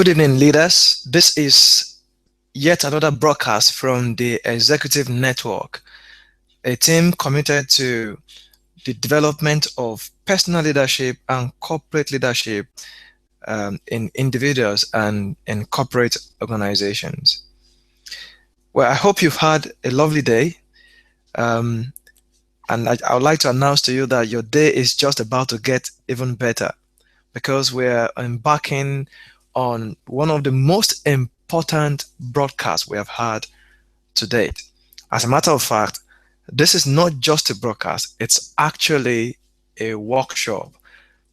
Good evening, leaders. This is yet another broadcast from the Executive Network, a team committed to the development of personal leadership and corporate leadership in individuals and in corporate organizations. Well, I hope you've had a lovely day. Um, and I would like to announce to you that your day is just about to get even better because we're embarking on one of the most important broadcasts we have had to date. As a matter of fact, this is not just a broadcast, it's actually a workshop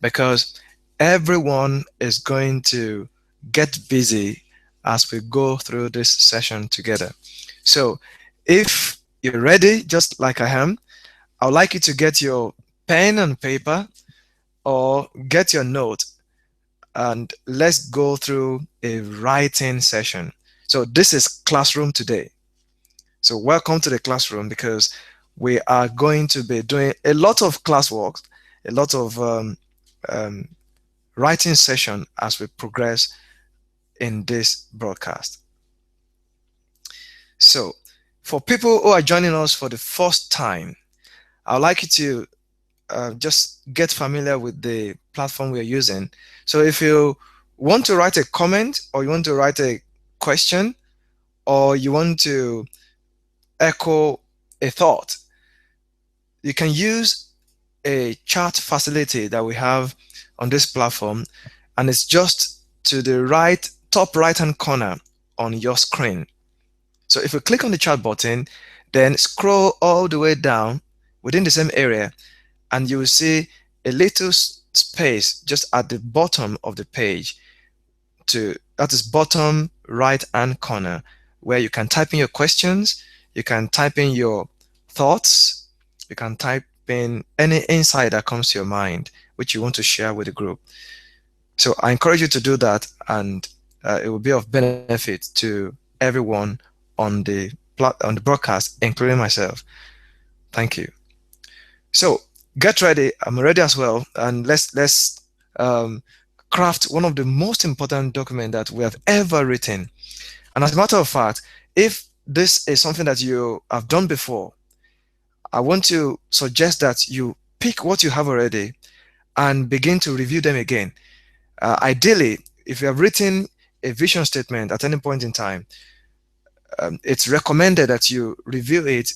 because everyone is going to get busy as we go through this session together. So, if you're ready, just like I am, I would like you to get your pen and paper or get your note and let's go through a writing session. So this is classroom today. So welcome to the classroom because we are going to be doing a lot of classwork, a lot of um, writing session as we progress in this broadcast. So for people who are joining us for the first time, I would like you to just get familiar with the platform we're using. So if you want to write a comment or you want to write a question or you want to echo a thought, you can use a chat facility that we have on this platform, and it's just to the right top right hand corner on your screen. So if you click on the chat button, then scroll all the way down within the same area and you will see a little space just at the bottom of the page that is bottom right hand corner where you can type in your questions, you can type in your thoughts, you can type in any insight that comes to your mind which you want to share with the group. So I encourage you to do that, and it will be of benefit to everyone on the broadcast, including myself. Thank you. So get ready. I'm ready as well, and let's um, craft one of the most important documents that we have ever written. And as a matter of fact, if this is something that you have done before, I want to suggest that you pick what you have already and begin to review them again. Ideally, if you have written a vision statement at any point in time, it's recommended that you review it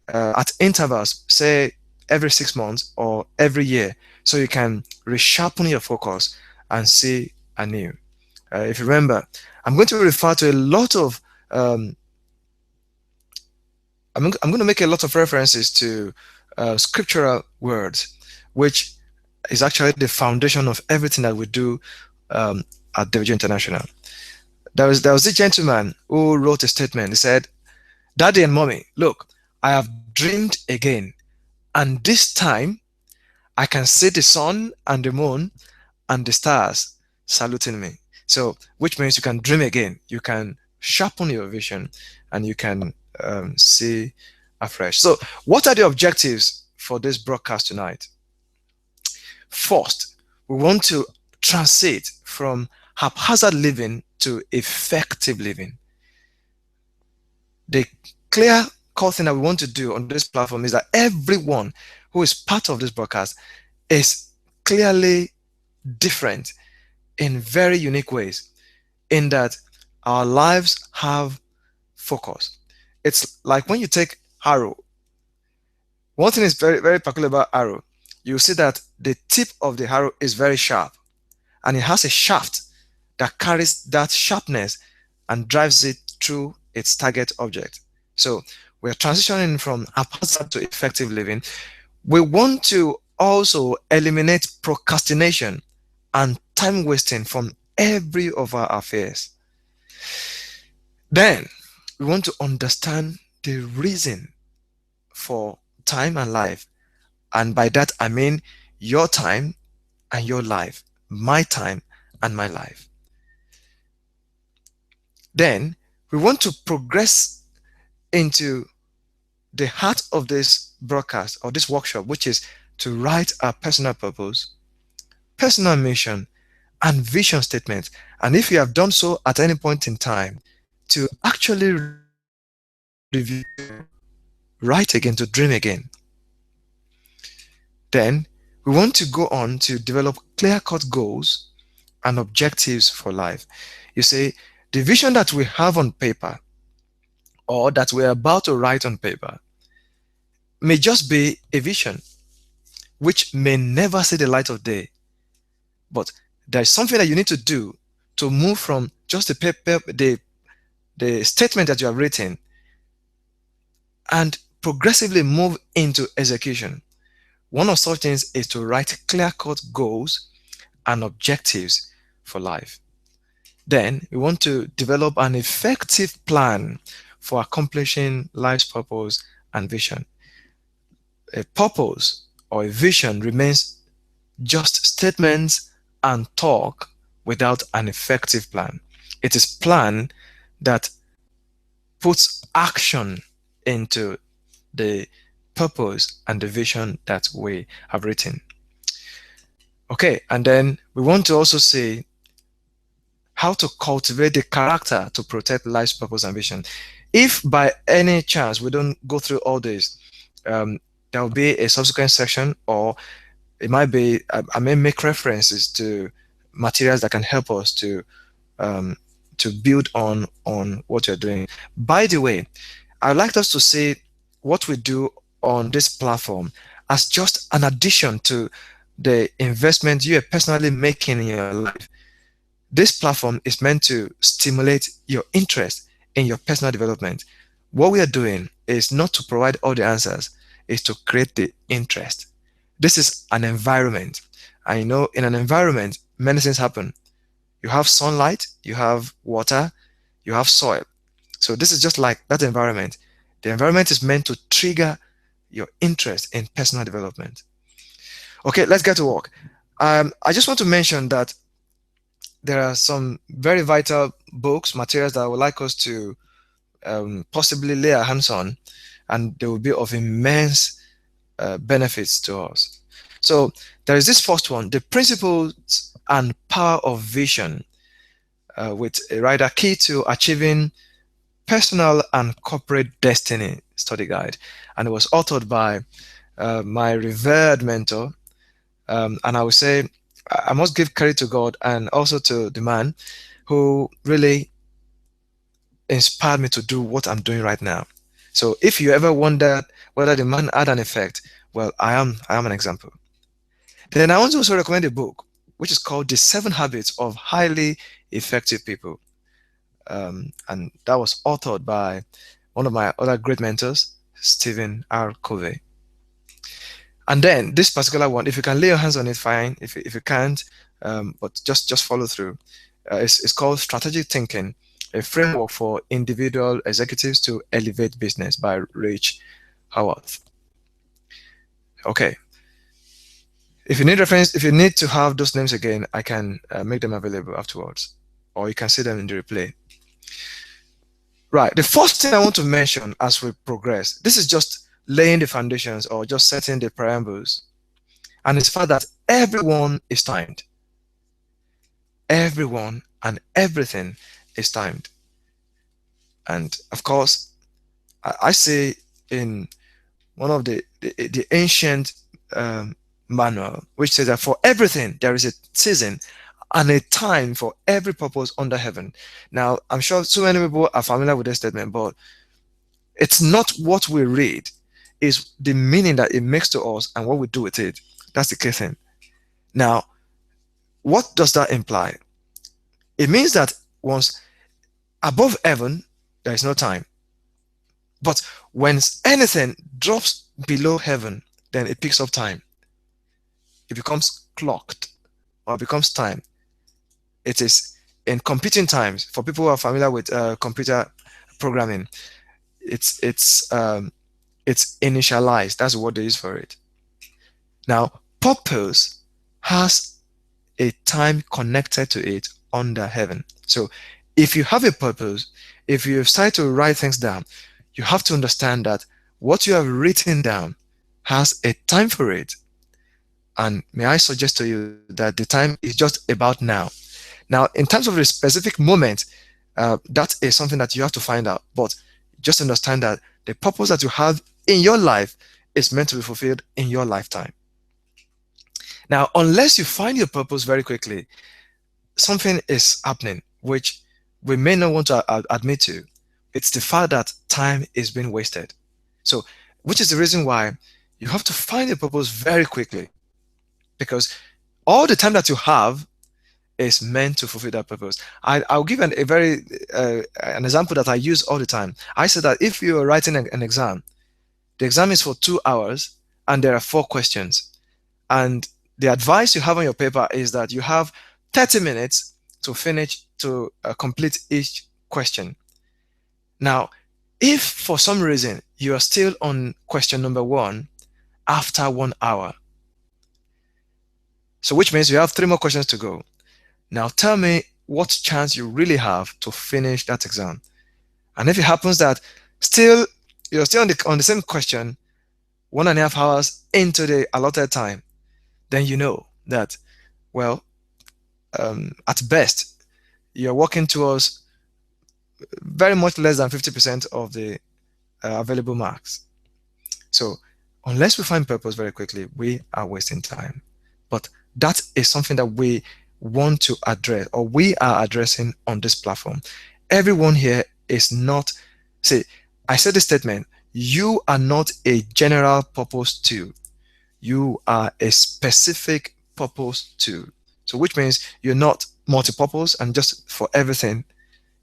at intervals, say every 6 months or every year, so you can resharpen your focus and see anew. If you remember, I'm going to refer to a lot of, I'm going to make a lot of references to scriptural words, which is actually the foundation of everything that we do at WG International. There was a gentleman who wrote a statement. He said, "Daddy and mommy, look, I have dreamed again, and this time I can see the sun and the moon and the stars saluting me." So, which means you can dream again, you can sharpen your vision, and you can see afresh. So, what are the objectives for this broadcast tonight? First, we want to transit from haphazard living to effective living. The clear core thing that we want to do on this platform is that everyone who is part of this broadcast is clearly different in very unique ways, in that our lives have focus. It's like when you take arrow. One thing is very, very peculiar about arrow. You see that the tip of the arrow is very sharp, and it has a shaft that carries that sharpness and drives it through its target object. So we're transitioning from haphazard to effective living. We want to also eliminate procrastination and time wasting from every of our affairs. Then we want to understand the reason for time and life. And by that, I mean your time and your life, my time and my life. Then we want to progress into the heart of this broadcast or this workshop, which is to write our personal purpose, personal mission, and vision statement. And if you have done so at any point in time, to actually review, write again, to dream again. Then we want to go on to develop clear-cut goals and objectives for life. You see, the vision that we have on paper or that we're about to write on paper may just be a vision which may never see the light of day. But there's something that you need to do to move from just the paper, the statement that you have written, and progressively move into execution. One of such things is to write clear-cut goals and objectives for life. Then we want to develop an effective plan for accomplishing life's purpose and vision. A purpose or a vision remains just statements and talk without an effective plan. It is plan that puts action into the purpose and the vision that we have written. Okay, and then we want to also see how to cultivate the character to protect life's purpose and vision. If by any chance we don't go through all this, there will be a subsequent section, or it might be, I may make references to materials that can help us to build on what you're doing. By the way, I'd like us to see what we do on this platform as just an addition to the investment you are personally making in your life. This platform is meant to stimulate your interest in your personal development. What we are doing is not to provide all the answers, is to create the interest. This is an environment. And you know, in an environment, many things happen. You have sunlight, you have water, you have soil. So this is just like that environment. The environment is meant to trigger your interest in personal development. Okay, let's get to work. I just want to mention that there are some very vital books, materials that I would like us to possibly lay our hands on, and they will be of immense benefits to us. So there is this first one, The Principles and Power of Vision, with a writer, Key to Achieving Personal and Corporate Destiny study guide. And it was authored by my revered mentor. And I would say, I must give credit to God and also to the man who really inspired me to do what I'm doing right now. So if you ever wondered whether the man had an effect, well, I am an example. Then I want to also recommend a book, which is called The 7 Habits of Highly Effective People. And that was authored by one of my other great mentors, Stephen R. Covey. And then this particular one, if you can lay your hands on it, fine. If you can't, but just follow through. It's called Strategic Thinking, a framework for individual executives to elevate business, by Rich Haworth. Okay. If you need reference, if you need to have those names again, I can make them available afterwards, or you can see them in the replay. Right. The first thing I want to mention as we progress, this is just laying the foundations or just setting the preambles, and it's the fact that everyone is timed. Everyone and everything is timed. And of course, I say in one of the ancient manual, which says that for everything there is a season and a time for every purpose under heaven. Now, I'm sure so many people are familiar with this statement, but it's not what we read, is the meaning that it makes to us and what we do with it. That's the key thing. Now, what does that imply? It means that once above heaven, there is no time. But when anything drops below heaven, then it picks up time. It becomes clocked, or it becomes time. It is in computing times. For people who are familiar with computer programming, it's initialized. That's what they use for it. Now, purpose has a time connected to it under heaven. So if you have a purpose, if you decide to write things down, you have to understand that what you have written down has a time for it. And may I suggest to you that the time is just about now. Now, in terms of the specific moment, that is something that you have to find out. But just understand that the purpose that you have in your life is meant to be fulfilled in your lifetime. Now, unless you find your purpose very quickly, something is happening which we may not want to admit to. It's the fact that time is being wasted. So, which is the reason why you have to find your purpose very quickly, because all the time that you have is meant to fulfill that purpose. I'll give a very an example that I use all the time. I said that if you are writing an exam, the exam is for 2 hours and there are 4 questions. And the advice you have on your paper is that you have 30 minutes to finish, to complete each question. Now, if for some reason you are still on question number 1 after 1 hour, so which means you have 3 more questions to go. Now tell me what chance you really have to finish that exam. And if it happens that you're still on the same question 1.5 hours into the allotted time, then you know that, well, at best, you're working towards very much less than 50% of the available marks. So unless we find purpose very quickly, we are wasting time. But that is something that we want to address, or we are addressing on this platform. Everyone here is not, see, I said this statement, you are not a general purpose tool. You are a specific purpose tool. So which means you're not multi-purpose and just for everything.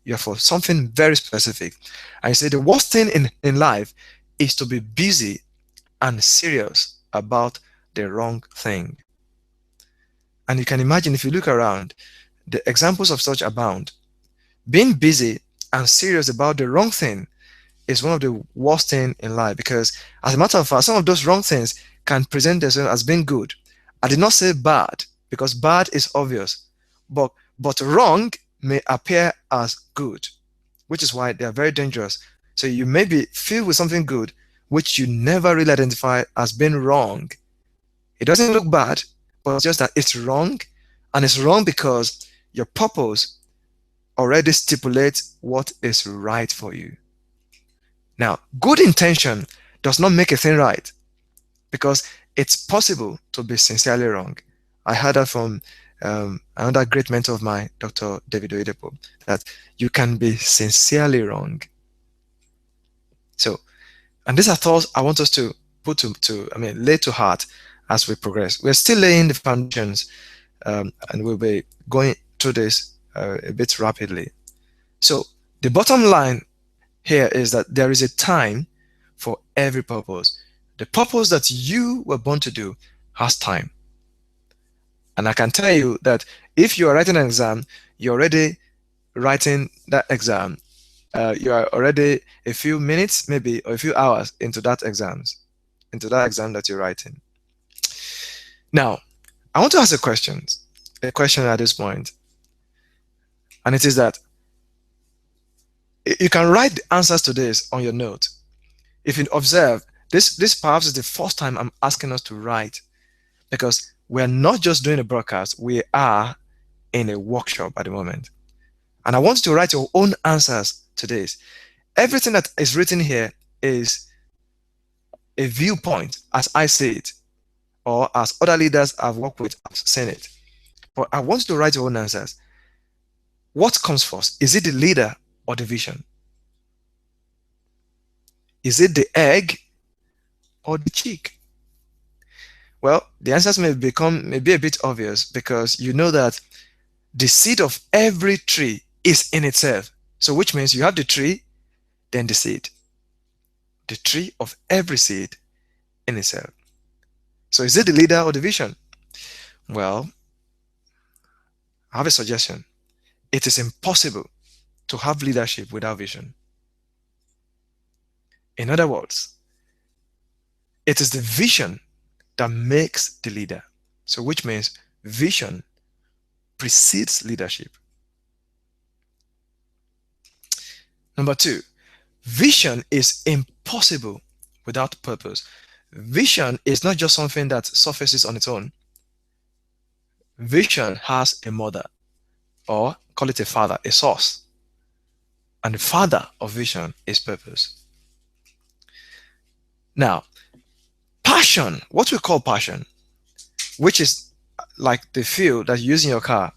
You're for something very specific. I say the worst thing in life is to be busy and serious about the wrong thing. And you can imagine, if you look around, the examples of such abound. Being busy and serious about the wrong thing is one of the worst things in life, because as a matter of fact, some of those wrong things can present themselves as being good. I did not say bad, because bad is obvious, but wrong may appear as good, which is why they are very dangerous. So you may be filled with something good, which you never really identify as being wrong. It doesn't look bad, but it's just that it's wrong, and it's wrong because your purpose already stipulates what is right for you. Now, good intention does not make a thing right, because it's possible to be sincerely wrong. I heard that from another great mentor of mine, Dr. David Oyedepo, that you can be sincerely wrong. So, and these are thoughts I want us to put lay to heart as we progress. We're still laying the foundations, and we'll be going through this a bit rapidly. So the bottom line here is that there is a time for every purpose. The purpose that you were born to do has time. And I can tell you that if you are writing an exam, you're already writing that exam. You are already a few minutes, maybe, or a few hours into that exam that you're writing. Now, I want to ask a question at this point, and it is that you can write the answers to this on your note. If you observe, this perhaps is the first time I'm asking us to write, because we're not just doing a broadcast, we are in a workshop at the moment. And I want you to write your own answers to this. Everything that is written here is a viewpoint as I see it, or as other leaders I've worked with have seen it. But I want you to write your own answers. What comes first? Is it the leader or the vision? Is it the egg or the chick? Well, the answers may be a bit obvious, because you know that the seed of every tree is in itself. So which means you have the tree, then the seed. The tree of every seed in itself. So is it the leader or the vision? Well, I have a suggestion. It is impossible to have leadership without vision. In other words, it is the vision that makes the leader. So which means vision precedes leadership. Number 2, vision is impossible without purpose. Vision is not just something that surfaces on its own. Vision has a mother, or call it a father, a source. And the father of vision is purpose. Now, passion, what we call passion, which is like the fuel that you use in your car,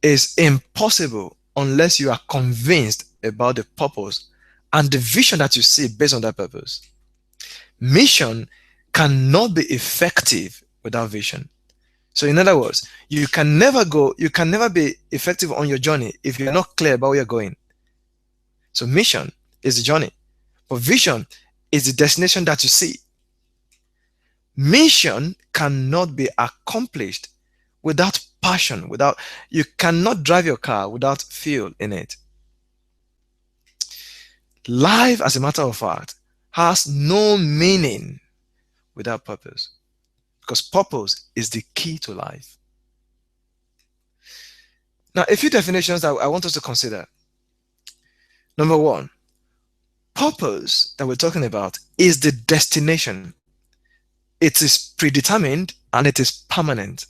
is impossible unless you are convinced about the purpose and the vision that you see based on that purpose. Mission cannot be effective without vision. So in other words, you can never be effective on your journey if you're not clear about where you're going. So mission is the journey, but vision is the destination that you see. Mission cannot be accomplished without passion, without you cannot drive your car without fuel in it. Life, as a matter of fact, has no meaning without purpose, because purpose is the key to life. Now, a few definitions that I want us to consider. Number one, purpose that we're talking about is the destination. It is predetermined and it is permanent.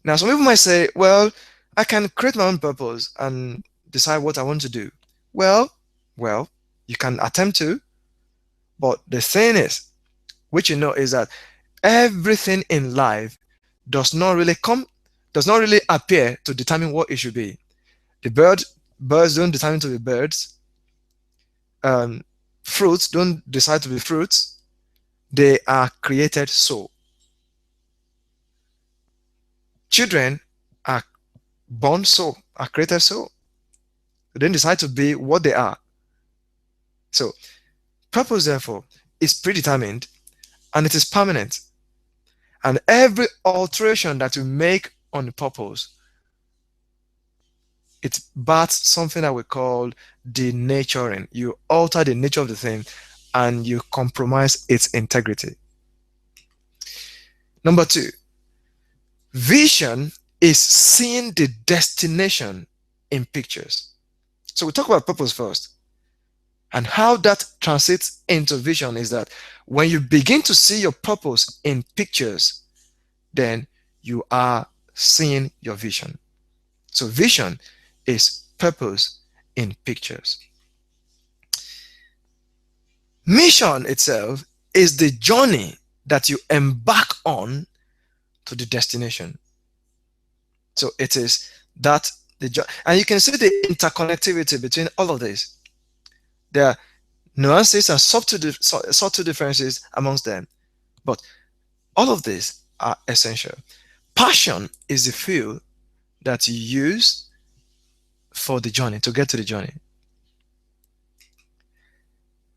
Now, some people might say, well, I can create my own purpose and decide what I want to do. Well, you can attempt to, but the thing is, which you know, is that everything in life does not really appear to determine what it should be. The birds don't determine to be birds. Fruits don't decide to be fruits. They are created so. Children are born so, are created so. They didn't decide to be what they are. So, purpose, therefore, is predetermined and it is permanent. And every alteration that you make on the purpose, it bats something that we call denaturing. You alter the nature of the thing and you compromise its integrity. Number two, vision is seeing the destination in pictures. So we talk about purpose first. And how that translates into vision is that when you begin to see your purpose in pictures, then you are seeing your vision. So vision is purpose in pictures. Mission itself is the journey that you embark on to the destination. So it is that and you can see the interconnectivity between all of this. There are nuances and subtle differences amongst them, but all of these are essential. Passion is the fuel that you use for the journey, to get to the journey.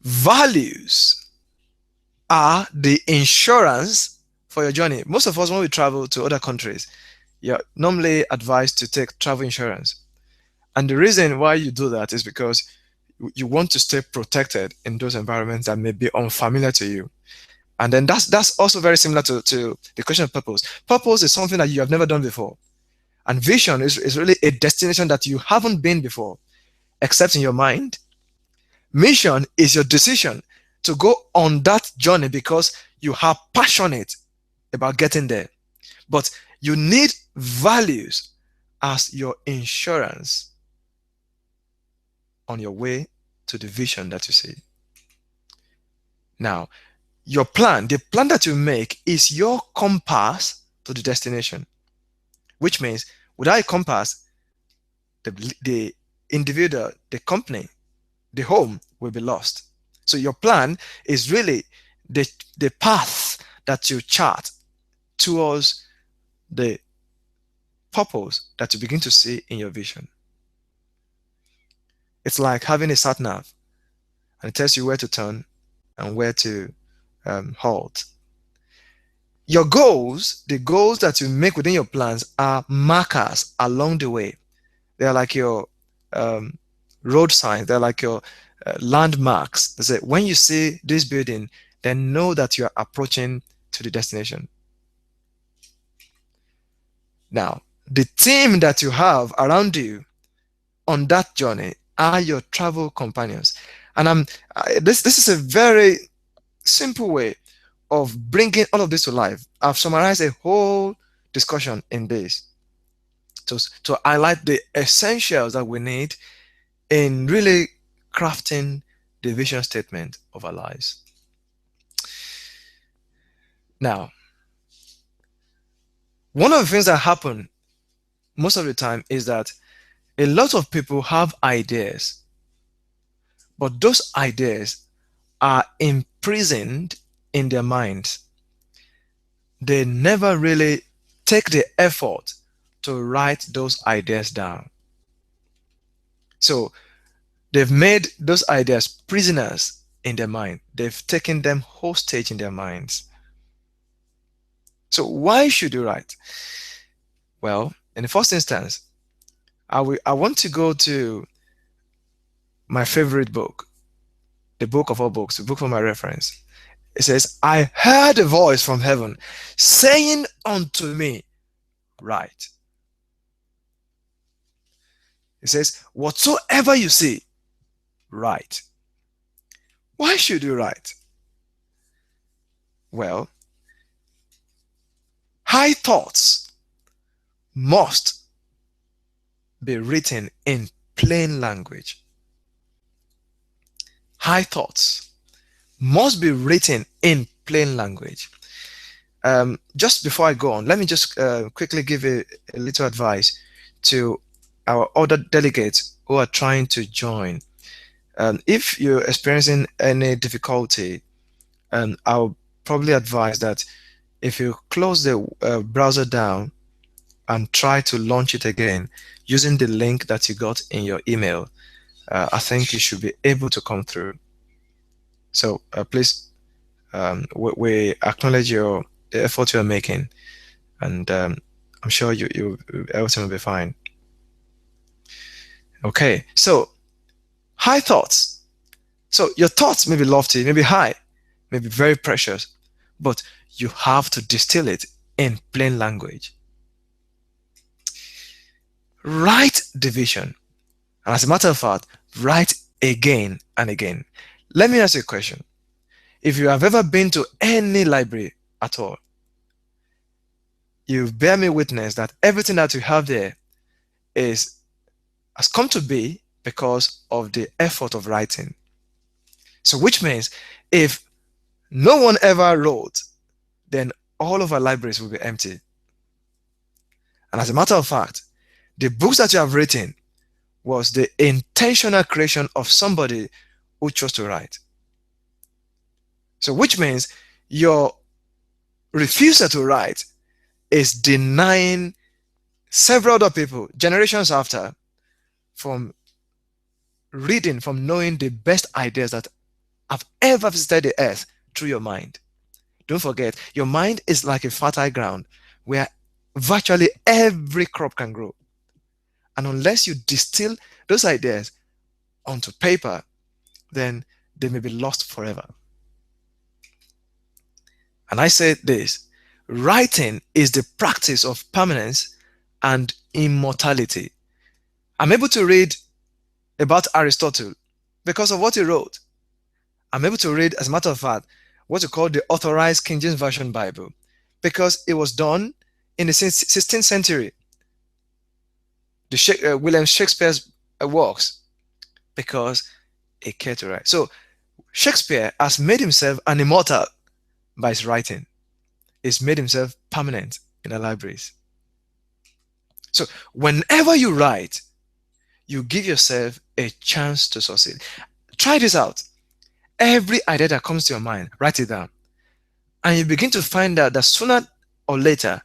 Values are the insurance for your journey. Most of us, when we travel to other countries, you're normally advised to take travel insurance. And the reason why you do that is because you want to stay protected in those environments that may be unfamiliar to you. And then that's also very similar to the question of purpose. Purpose is something that you have never done before. And vision is really a destination that you haven't been before, except in your mind. Mission is your decision to go on that journey because you are passionate about getting there. But you need values as your insurance on your way to the vision that you see. Now, your plan, the plan that you make, is your compass to the destination, which means without a compass, the individual, the company, the home will be lost. So your plan is really the path that you chart towards the purpose that you begin to see in your vision. It's like having a sat nav, and it tells you where to turn and where to halt. Your goals, the goals that you make within your plans, are markers along the way. They're like your road signs. They're like your landmarks. They say when you see this building, then know that you are approaching to the destination. Now, the team that you have around you on that journey are your travel companions. And this is a very simple way of bringing all of this to life, I've summarized a whole discussion in this to highlight the essentials that we need in really crafting the vision statement of our lives. Now, one of the things that happen most of the time is that a lot of people have ideas, but those ideas are imprisoned in their minds. They never really take the effort to write those ideas down. So they've made those ideas prisoners in their mind. They've taken them hostage in their minds. So why should you write? Well, in the first instance, I want to go to my favorite book, the book of all books, the book for my reference. It says, I heard a voice from heaven saying unto me, write. It says, whatsoever you see, write. Why should you write? Well, high thoughts must be written in plain language. High thoughts must be written in plain language. Just before I go on, let me just quickly give a little advice to our other delegates who are trying to join. If you're experiencing any difficulty, I'll probably advise that if you close the browser down and try to launch it again using the link that you got in your email, I think you should be able to come through. So please, we acknowledge the effort you're making, and I'm sure everything will be fine. Okay, so high thoughts. So your thoughts may be lofty, may be high, may be very precious, but you have to distill it in plain language. Write the vision. And as a matter of fact, write again and again. Let me ask you a question. If you have ever been to any library at all, you bear me witness that everything that you have there has come to be because of the effort of writing. So which means if no one ever wrote, then all of our libraries will be empty. And as a matter of fact, the books that you have written was the intentional creation of somebody who chose to write. So which means your refusal to write is denying several other people, generations after, from reading, from knowing the best ideas that have ever visited the earth through your mind. Don't forget, your mind is like a fertile ground where virtually every crop can grow. And unless you distill those ideas onto paper, then they may be lost forever. And I say this, writing is the practice of permanence and immortality. I'm able to read about Aristotle because of what he wrote. I'm able to read, as a matter of fact, what you call the Authorized King James Version Bible because it was done in the 16th century. William Shakespeare's works, because he cared to write. So Shakespeare has made himself an immortal by his writing. He's made himself permanent in the libraries. So whenever you write, you give yourself a chance to succeed. Try this out. Every idea that comes to your mind, write it down. And you begin to find out that sooner or later,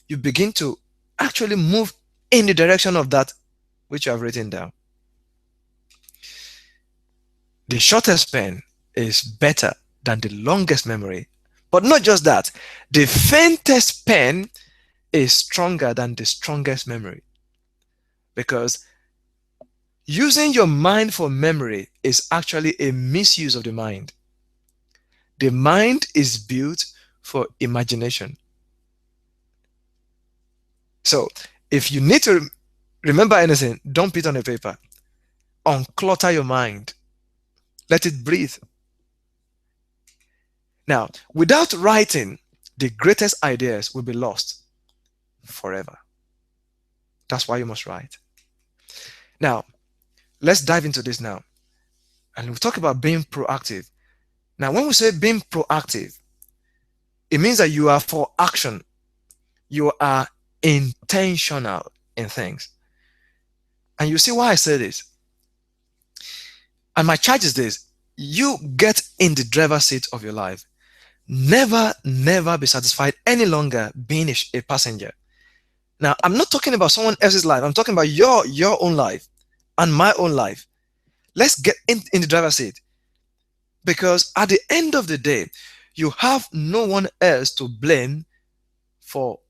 you begin to actually move in the direction of that which you have written down. The shortest pen is better than the longest memory. But not just that, the faintest pen is stronger than the strongest memory. Because using your mind for memory is actually a misuse of the mind. The mind is built for imagination. So if you need to remember anything, don't put it on a paper. Unclutter your mind. Let it breathe. Now, without writing, the greatest ideas will be lost forever. That's why you must write. Now, let's dive into this now. And we'll talk about being proactive. Now, when we say being proactive, it means that you are for action. You are intentional in things. And you see why I say this. And my charge is this: you get in the driver's seat of your life. Never, never be satisfied any longer being a passenger. Now, I'm not talking about someone else's life. I'm talking about your own life and my own life. Let's get in the driver's seat. Because at the end of the day, you have no one else to blame for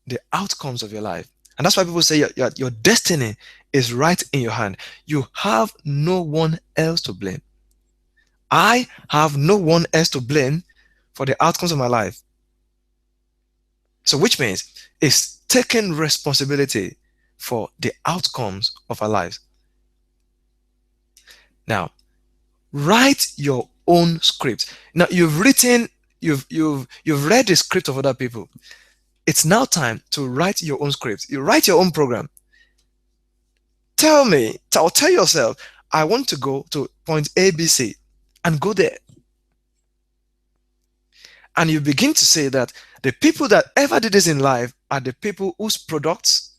the outcomes of your life. And that's why people say your destiny is right in your hand. You have no one else to blame. I have no one else to blame for the outcomes of my life. So which means it's taking responsibility for the outcomes of our lives. Now, write your own script. Now you've read the script of other people. It's now time to write your own script. You write your own program. Tell yourself, I want to go to point ABC, and go there. And you begin to say that the people that ever did this in life are the people whose products,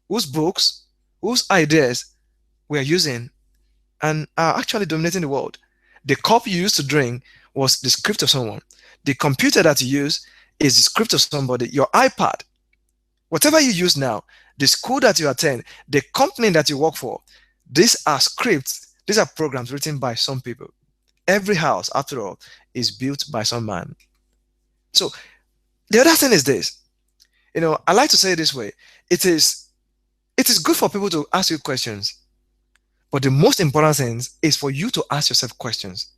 whose books, whose ideas we're using and are actually dominating the world. The cup you used to drink was the script of someone. The computer that you use is the script of somebody. Your iPad, whatever you use now, the school that you attend, the company that you work for, these are scripts, these are programs written by some people. Every house, after all, is built by some man. So the other thing is this. I like to say it this way. It is good for people to ask you questions, but the most important thing is for you to ask yourself questions.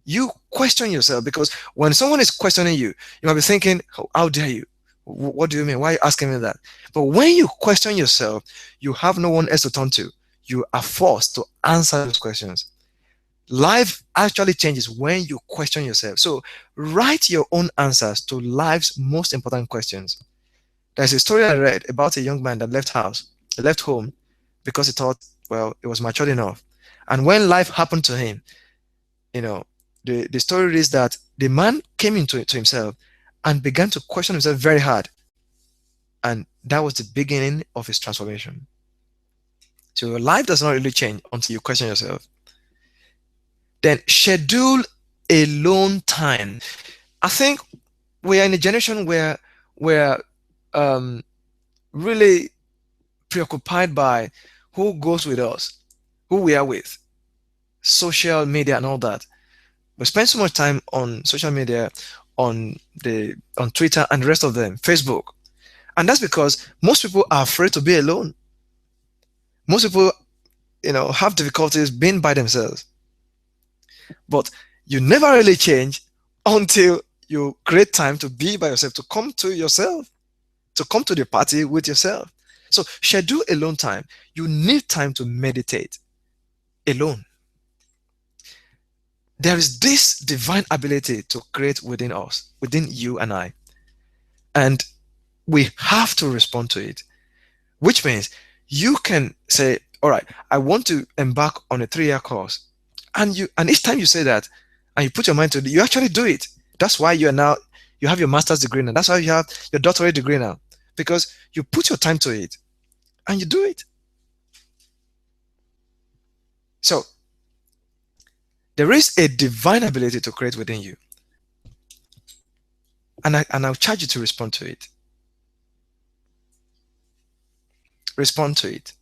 You question yourself, because when someone is questioning you, you might be thinking, how dare you? What do you mean? Why are you asking me that? But when you question yourself, you have no one else to turn to. You are forced to answer those questions. Life actually changes when you question yourself. So write your own answers to life's most important questions. There's a story I read about a young man that left home because he thought, well, it was matured enough. And when life happened to him, the story is that the man came into himself and began to question himself very hard. And that was the beginning of his transformation. So your life does not really change until you question yourself. Then schedule alone time. I think we are in a generation where we're really preoccupied by who goes with us, who we are with, social media and all that. We spend so much time on social media, on Twitter and the rest of them, Facebook. And that's because most people are afraid to be alone. Most people, have difficulties being by themselves. But you never really change until you create time to be by yourself, to come to yourself, to come to the party with yourself. So schedule alone time. You need time to meditate alone. There is this divine ability to create within us, within you and I. And we have to respond to it, which means you can say, all right, I want to embark on a 3-year course. And each time you say that and you put your mind to it, you actually do it. That's why you have your master's degree now. That's why you have your doctorate degree now, because you put your time to it and you do it. So there is a divine ability to create within you. And I'll charge you to respond to it. Respond to it.